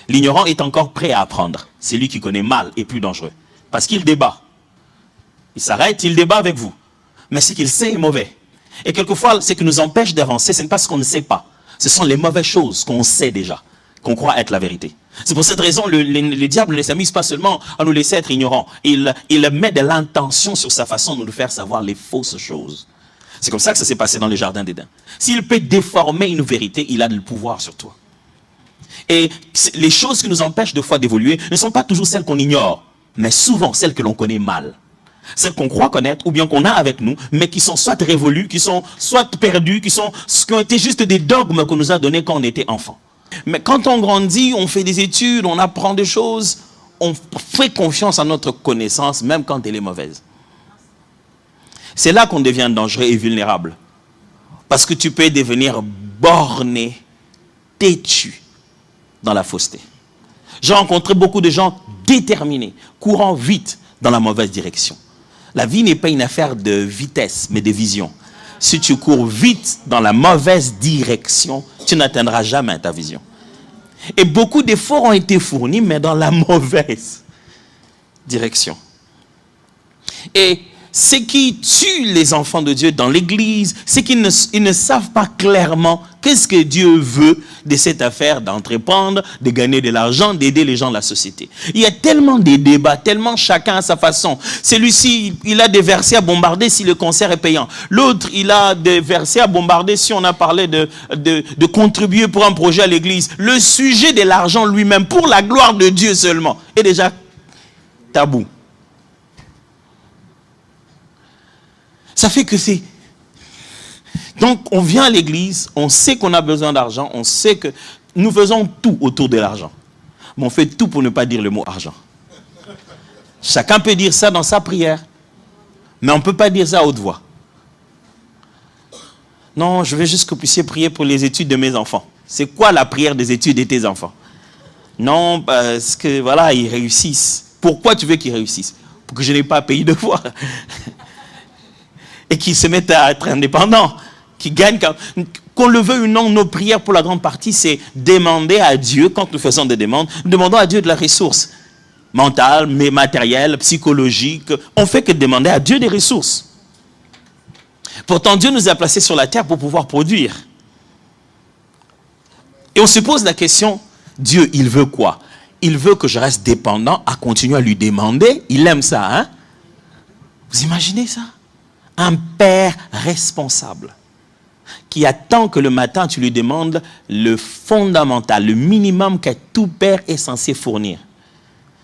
L'ignorant est encore prêt à apprendre. C'est lui qui connaît mal et plus dangereux. Parce qu'il débat. Il s'arrête, il débat avec vous. Mais ce qu'il sait est mauvais. Et quelquefois, ce qui nous empêche d'avancer, ce n'est pas ce qu'on ne sait pas. Ce sont les mauvaises choses qu'on sait déjà, qu'on croit être la vérité. C'est pour cette raison le diable ne s'amuse pas seulement à nous laisser être ignorants. Il met de l'intention sur sa façon de nous faire savoir les fausses choses. C'est comme ça que ça s'est passé dans le jardin d'Éden. S'il peut déformer une vérité, il a le pouvoir sur toi. Et les choses qui nous empêchent de fois d'évoluer ne sont pas toujours celles qu'on ignore, mais souvent celles que l'on connaît mal. Celles qu'on croit connaître ou bien qu'on a avec nous, mais qui sont soit révolues, qui sont soit perdues, qui ont été juste des dogmes qu'on nous a donnés quand on était enfant. Mais quand on grandit, on fait des études, on apprend des choses, on fait confiance à notre connaissance, même quand elle est mauvaise. C'est là qu'on devient dangereux et vulnérable. Parce que tu peux devenir borné, têtu dans la fausseté. J'ai rencontré beaucoup de gens déterminés, courant vite dans la mauvaise direction. La vie n'est pas une affaire de vitesse, mais de vision. Si tu cours vite dans la mauvaise direction, tu n'atteindras jamais ta vision. Et beaucoup d'efforts ont été fournis, mais dans la mauvaise direction. Et ce qui tue les enfants de Dieu dans l'église, c'est qu'ils ne savent pas clairement qu'est-ce que Dieu veut de cette affaire d'entreprendre, de gagner de l'argent, d'aider les gens de la société. Il y a tellement de débats, tellement chacun à sa façon. Celui-ci, il a des versets à bombarder si le concert est payant. L'autre, il a des versets à bombarder si on a parlé de contribuer pour un projet à l'église. Le sujet de l'argent lui-même, pour la gloire de Dieu seulement, est déjà tabou. Ça fait que c'est... Donc, on vient à l'église, on sait qu'on a besoin d'argent, on sait que nous faisons tout autour de l'argent. Mais on fait tout pour ne pas dire le mot argent. Chacun peut dire ça dans sa prière, mais on ne peut pas dire ça à haute voix. Non, je veux juste que vous puissiez prier pour les études de mes enfants. C'est quoi la prière des études de tes enfants? Non, parce que voilà, ils réussissent. Pourquoi tu veux qu'ils réussissent? Pour que je n'ai pas à payer de fois. Et qui se mettent à être indépendants, qui gagnent. Qu'on le veuille ou non, nos prières pour la grande partie, c'est demander à Dieu, quand nous faisons des demandes, nous demandons à Dieu de la ressource mentale, mais matérielle, psychologique. On fait que demander à Dieu des ressources. Pourtant, Dieu nous a placés sur la terre pour pouvoir produire. Et on se pose la question, Dieu, il veut quoi? Il veut que je reste dépendant à continuer à lui demander. Il aime ça, hein? Vous imaginez ça? Un père responsable qui attend que le matin tu lui demandes le fondamental, le minimum que tout père est censé fournir.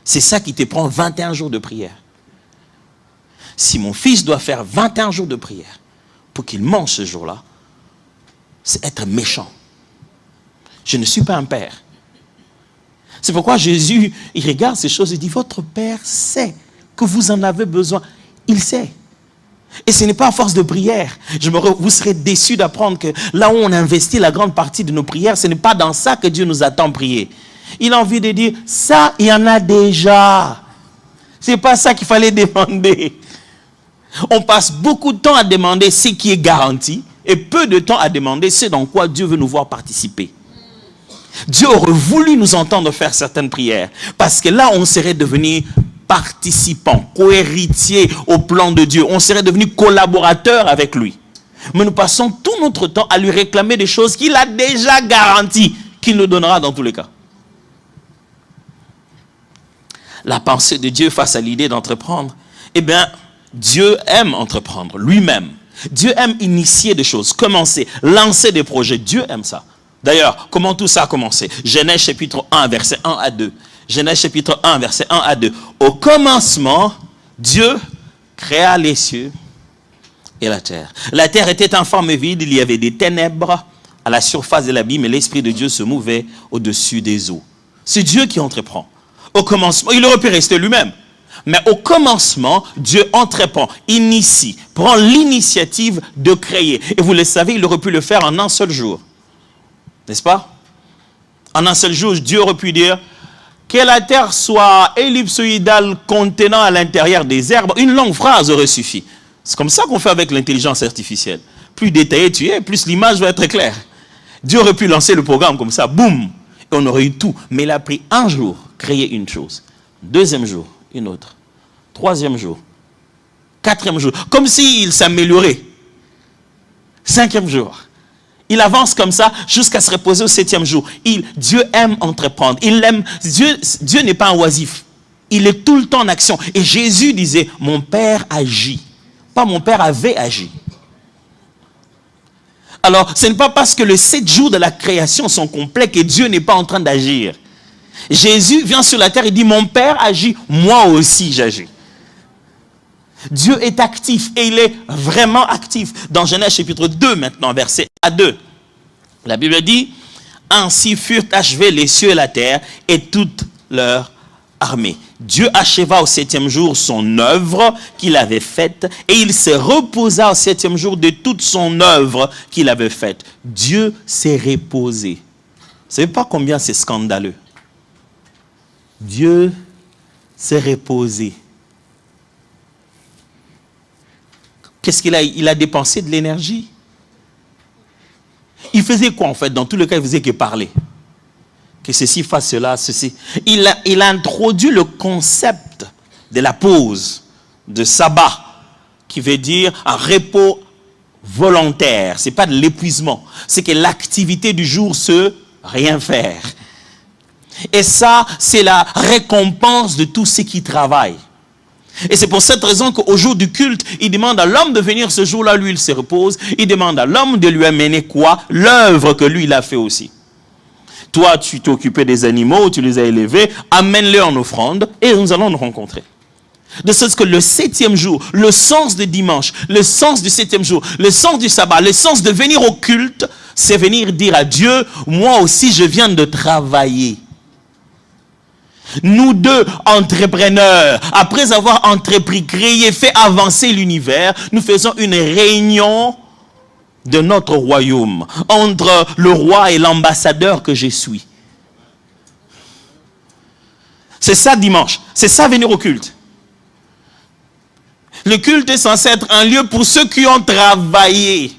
C'est ça qui te prend 21 jours de prière. Si mon fils doit faire 21 jours de prière pour qu'il mange ce jour-là, c'est être méchant. Je ne suis pas un père. C'est pourquoi Jésus, il regarde ces choses et dit, votre père sait que vous en avez besoin. Il sait. Et ce n'est pas à force de prière. Vous serez déçus d'apprendre que là où on investit la grande partie de nos prières, ce n'est pas dans ça que Dieu nous attend prier. Il a envie de dire, ça, il y en a déjà. Ce n'est pas ça qu'il fallait demander. On passe beaucoup de temps à demander ce qui est garanti et peu de temps à demander ce dans quoi Dieu veut nous voir participer. Dieu aurait voulu nous entendre faire certaines prières parce que là, on serait devenu participants, co-héritiers au plan de Dieu. On serait devenu collaborateurs avec lui. Mais nous passons tout notre temps à lui réclamer des choses qu'il a déjà garanties, qu'il nous donnera dans tous les cas. La pensée de Dieu face à l'idée d'entreprendre, eh bien, Dieu aime entreprendre lui-même. Dieu aime initier des choses, commencer, lancer des projets. Dieu aime ça. D'ailleurs, comment tout ça a commencé? Genèse chapitre 1, verset 1 à 2. Genèse chapitre 1, verset 1 à 2. Au commencement, Dieu créa les cieux et la terre. La terre était en forme vide, il y avait des ténèbres à la surface de l'abîme, et l'Esprit de Dieu se mouvait au-dessus des eaux. C'est Dieu qui entreprend. Au commencement, il aurait pu rester lui-même. Mais au commencement, Dieu entreprend, initie, prend l'initiative de créer. Et vous le savez, il aurait pu le faire en un seul jour. N'est-ce pas? En un seul jour, Dieu aurait pu dire que la terre soit ellipsoïdale contenant à l'intérieur des herbes. Une longue phrase aurait suffi. C'est comme ça qu'on fait avec l'intelligence artificielle. Plus détaillé tu es, plus l'image va être claire. Dieu aurait pu lancer le programme comme ça, boum. Et on aurait eu tout. Mais il a pris un jour, créer une chose. Deuxième jour, une autre. Troisième jour. Quatrième jour. Comme s'il s'améliorait. Cinquième jour. Il avance comme ça jusqu'à se reposer au septième jour. Dieu aime entreprendre. Il aime. Dieu n'est pas un oisif. Il est tout le temps en action. Et Jésus disait, mon Père agit. Pas mon Père avait agi. Alors, ce n'est pas parce que les 7 jours de la création sont complets que Dieu n'est pas en train d'agir. Jésus vient sur la terre et dit, mon Père agit, moi aussi j'agis. Dieu est actif et il est vraiment actif. Dans Genèse chapitre 2 maintenant, verset 1 à 2. La Bible dit, ainsi furent achevés les cieux et la terre et toute leur armée. Dieu acheva au 7e jour son œuvre qu'il avait faite et il se reposa au 7e jour de toute son œuvre qu'il avait faite. Dieu s'est reposé. Vous ne savez pas combien c'est scandaleux. Dieu s'est reposé. Qu'est-ce qu'il a? Il a dépensé de l'énergie. Il faisait quoi en fait? Dans tous les cas, il faisait que parler. Que ceci fasse cela, ceci. Il a introduit le concept de la pause, de sabbat, qui veut dire un repos volontaire. Ce n'est pas de l'épuisement. C'est que l'activité du jour, c'est rien faire. Et ça, c'est la récompense de tous ceux qui travaillent. Et c'est pour cette raison qu'au jour du culte, il demande à l'homme de venir ce jour-là, lui il se repose. Il demande à l'homme de lui amener quoi? L'œuvre que lui il a fait aussi. Toi, tu t'es occupé des animaux, tu les as élevés, amène-les en offrande et nous allons nous rencontrer. De sorte que le 7e jour, le sens de dimanche, le sens du 7e jour, le sens du sabbat, le sens de venir au culte, c'est venir dire à Dieu, moi aussi je viens de travailler. Nous deux entrepreneurs, après avoir entrepris, créé, fait avancer l'univers, nous faisons une réunion de notre royaume, entre le roi et l'ambassadeur que je suis. C'est ça dimanche, c'est ça venir au culte. Le culte est censé être un lieu pour ceux qui ont travaillé.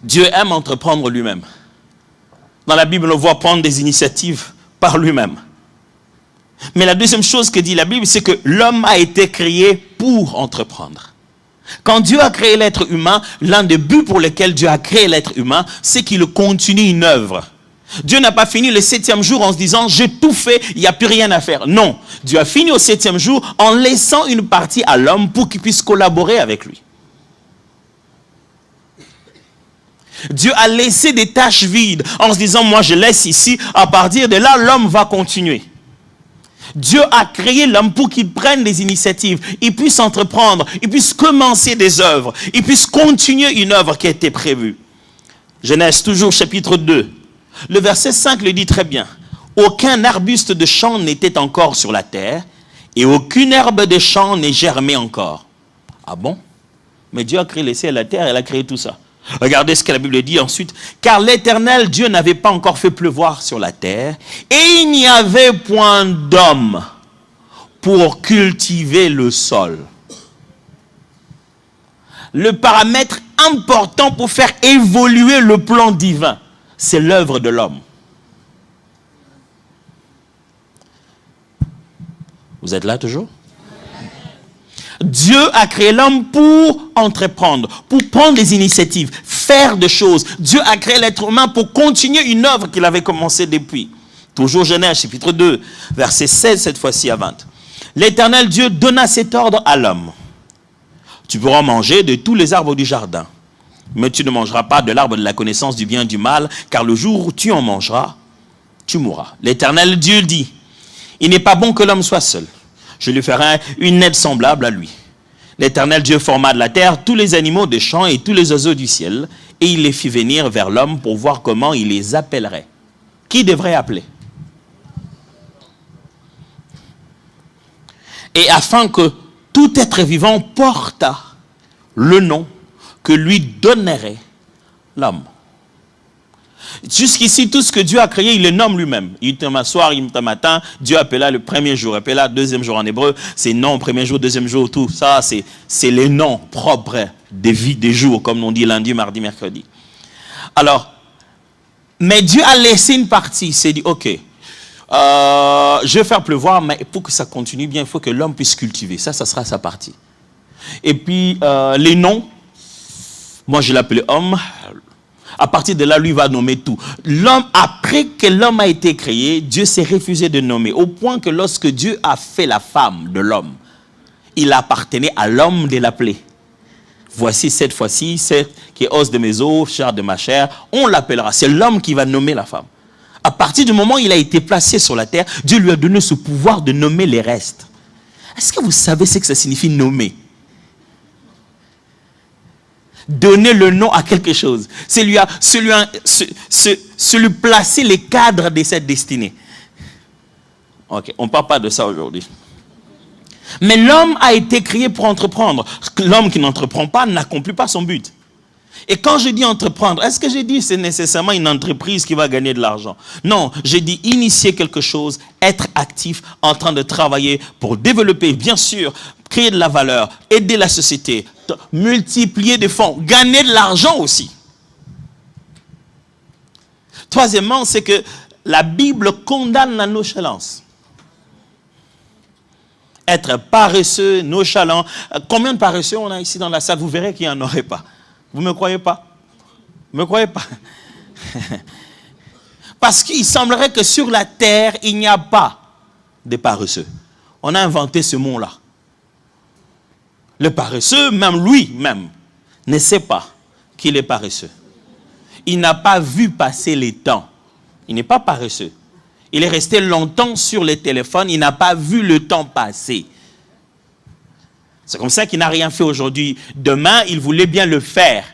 Dieu aime entreprendre lui-même. Dans la Bible, on voit prendre des initiatives par lui-même. Mais la deuxième chose que dit la Bible, c'est que l'homme a été créé pour entreprendre. Quand Dieu a créé l'être humain, l'un des buts pour lesquels Dieu a créé l'être humain, c'est qu'il continue une œuvre. Dieu n'a pas fini le 7e jour en se disant, j'ai tout fait, il n'y a plus rien à faire. Non, Dieu a fini au 7e jour en laissant une partie à l'homme pour qu'il puisse collaborer avec lui. Dieu a laissé des tâches vides en se disant, moi je laisse ici, à partir de là, l'homme va continuer. Dieu a créé l'homme pour qu'il prenne des initiatives, il puisse entreprendre, il puisse commencer des œuvres, il puisse continuer une œuvre qui a été prévue. Genèse toujours chapitre 2, le verset 5 le dit très bien. Aucun arbuste de champ n'était encore sur la terre et aucune herbe de champ n'est germée encore. Ah bon? Mais Dieu a créé les cieux et la terre, il a créé tout ça. Regardez ce que la Bible dit ensuite. Car l'Éternel Dieu n'avait pas encore fait pleuvoir sur la terre et il n'y avait point d'homme pour cultiver le sol. Le paramètre important pour faire évoluer le plan divin, c'est l'œuvre de l'homme. Vous êtes là toujours? Dieu a créé l'homme pour entreprendre, pour prendre des initiatives, faire des choses. Dieu a créé l'être humain pour continuer une œuvre qu'il avait commencée depuis. Toujours Genèse, chapitre 2, verset 16, cette fois-ci à 20. L'Éternel Dieu donna cet ordre à l'homme. Tu pourras manger de tous les arbres du jardin, mais tu ne mangeras pas de l'arbre de la connaissance du bien et du mal, car le jour où tu en mangeras, tu mourras. L'Éternel Dieu dit, il n'est pas bon que l'homme soit seul. Je lui ferai une aide semblable à lui. L'Éternel Dieu forma de la terre tous les animaux des champs et tous les oiseaux du ciel, et il les fit venir vers l'homme pour voir comment il les appellerait. Qui devrait appeler? Et afin que tout être vivant porta le nom que lui donnerait l'homme. Jusqu'ici, tout ce que Dieu a créé, il le nomme lui-même. Il était un soir, il était un matin, Dieu appela le premier jour, appela le deuxième jour en hébreu, c'est nom, premier jour, deuxième jour, tout ça, c'est les noms propres des vies, des jours, comme on dit lundi, mardi, mercredi. Alors, mais Dieu a laissé une partie. Il s'est dit, ok, je vais faire pleuvoir, mais pour que ça continue bien, il faut que l'homme puisse cultiver. Ça sera sa partie. Et puis, les noms, moi je l'appelais homme. À partir de là, lui va nommer tout. L'homme, après que l'homme a été créé, Dieu s'est refusé de nommer. Au point que lorsque Dieu a fait la femme de l'homme, il appartenait à l'homme de l'appeler. Voici cette fois-ci, celle qui est os de mes os, chair de ma chair, on l'appellera. C'est l'homme qui va nommer la femme. À partir du moment où il a été placé sur la terre, Dieu lui a donné ce pouvoir de nommer les restes. Est-ce que vous savez ce que ça signifie nommer? Donner le nom à quelque chose. C'est lui placer les cadres de cette destinée. Ok, on ne parle pas de ça aujourd'hui. Mais l'homme a été créé pour entreprendre. L'homme qui n'entreprend pas n'accomplit pas son but. Et quand je dis entreprendre, est-ce que j'ai dit c'est nécessairement une entreprise qui va gagner de l'argent? Non, j'ai dit initier quelque chose, être actif, en train de travailler pour développer, bien sûr, créer de la valeur, aider la société, multiplier des fonds, gagner de l'argent aussi. Troisièmement, c'est que la Bible condamne la nonchalance. Être paresseux, nonchalant. Combien de paresseux on a ici dans la salle? Vous verrez qu'il n'y en aurait pas. Vous ne me croyez pas? Vous ne me croyez pas? Parce qu'il semblerait que sur la terre, il n'y a pas de paresseux. On a inventé ce mot-là. Le paresseux, même lui-même, ne sait pas qu'il est paresseux. Il n'a pas vu passer les temps. Il n'est pas paresseux. Il est resté longtemps sur le téléphone. Il n'a pas vu le temps passer. C'est comme ça qu'il n'a rien fait aujourd'hui. Demain, il voulait bien le faire.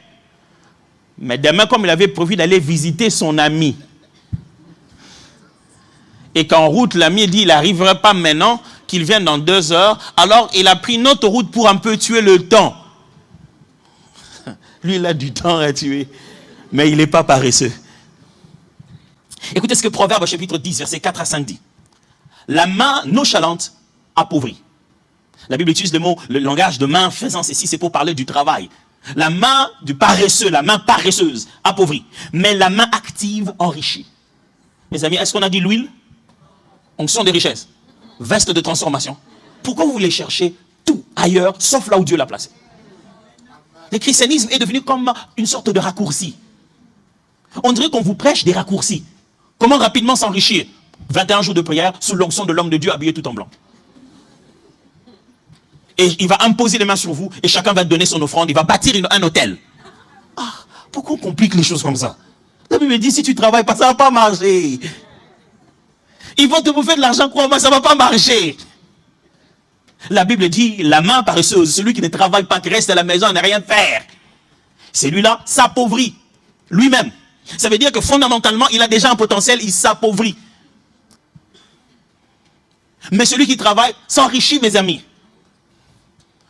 Mais demain, comme il avait prévu d'aller visiter son ami. Et qu'en route, l'ami dit, il n'arriverait pas maintenant, qu'il vienne dans 2 heures. Alors, il a pris une autre route pour un peu tuer le temps. Lui, il a du temps à tuer. Mais il n'est pas paresseux. Écoutez ce que Proverbe chapitre 10, verset 4 à 5 dit. La main nonchalante appauvrit. La Bible utilise le langage de main faisant ceci, c'est pour parler du travail. La main du paresseux, la main paresseuse appauvrit. Mais la main active enrichit. Mes amis, est-ce qu'on a dit l'huile? Onction des richesses. Veste de transformation. Pourquoi vous voulez chercher tout ailleurs, sauf là où Dieu l'a placé? Le christianisme est devenu comme une sorte de raccourci. On dirait qu'on vous prêche des raccourcis. Comment rapidement s'enrichir? 21 jours de prière sous l'onction de l'homme de Dieu habillé tout en blanc. Et il va imposer les mains sur vous et chacun va donner son offrande. Il va bâtir un hôtel. Ah, pourquoi on complique les choses comme ça? La Bible dit, si tu ne travailles pas, ça ne va pas marcher. Ils vont te bouffer de l'argent, crois-moi, ça ne va pas marcher. La Bible dit, la main paresseuse, celui qui ne travaille pas, qui reste à la maison, n'a rien faire. Celui-là s'appauvrit lui-même. Ça veut dire que fondamentalement, il a déjà un potentiel, il s'appauvrit. Mais celui qui travaille s'enrichit, mes amis.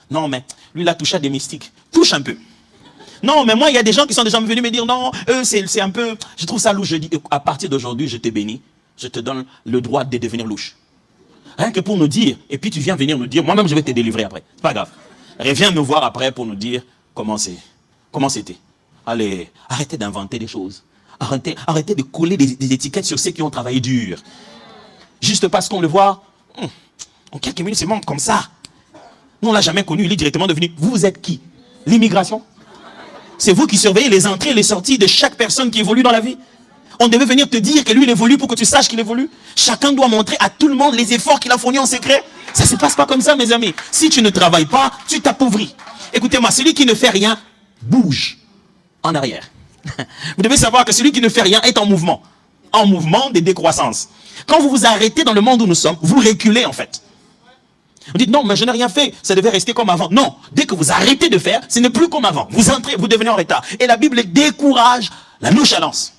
Non, mais lui, il a touché à des mystiques. Touche un peu. Non, mais moi, il y a des gens qui sont déjà venus me dire, non, eux, c'est un peu... Je trouve ça louche. Je dis, à partir d'aujourd'hui, je te bénis. Je te donne le droit de devenir louche. Rien que pour nous dire, et puis tu viens venir nous dire, moi-même, je vais te délivrer après. C'est pas grave. Reviens nous voir après pour nous dire comment c'était. Allez, arrêtez d'inventer des choses. Arrêtez de coller des étiquettes sur ceux qui ont travaillé dur. Juste parce qu'on le voit, en quelques minutes, c'est monde comme ça. Nous, on ne l'a jamais connu, il est directement devenu. Vous êtes qui? L'immigration? C'est vous qui surveillez les entrées et les sorties de chaque personne qui évolue dans la vie. On devait venir te dire que lui, il évolue pour que tu saches qu'il évolue. Chacun doit montrer à tout le monde les efforts qu'il a fournis en secret. Ça ne se passe pas comme ça, mes amis. Si tu ne travailles pas, tu t'appauvris. Écoutez-moi, celui qui ne fait rien, bouge en arrière. Vous devez savoir que celui qui ne fait rien est en mouvement de décroissance. Quand vous vous arrêtez dans le monde où nous sommes, vous reculez en fait. Vous dites non, mais je n'ai rien fait, ça devait rester comme avant. Non, dès que vous arrêtez de faire, ce n'est plus comme avant. Vous entrez, vous devenez en retard. Et la Bible décourage la nonchalance.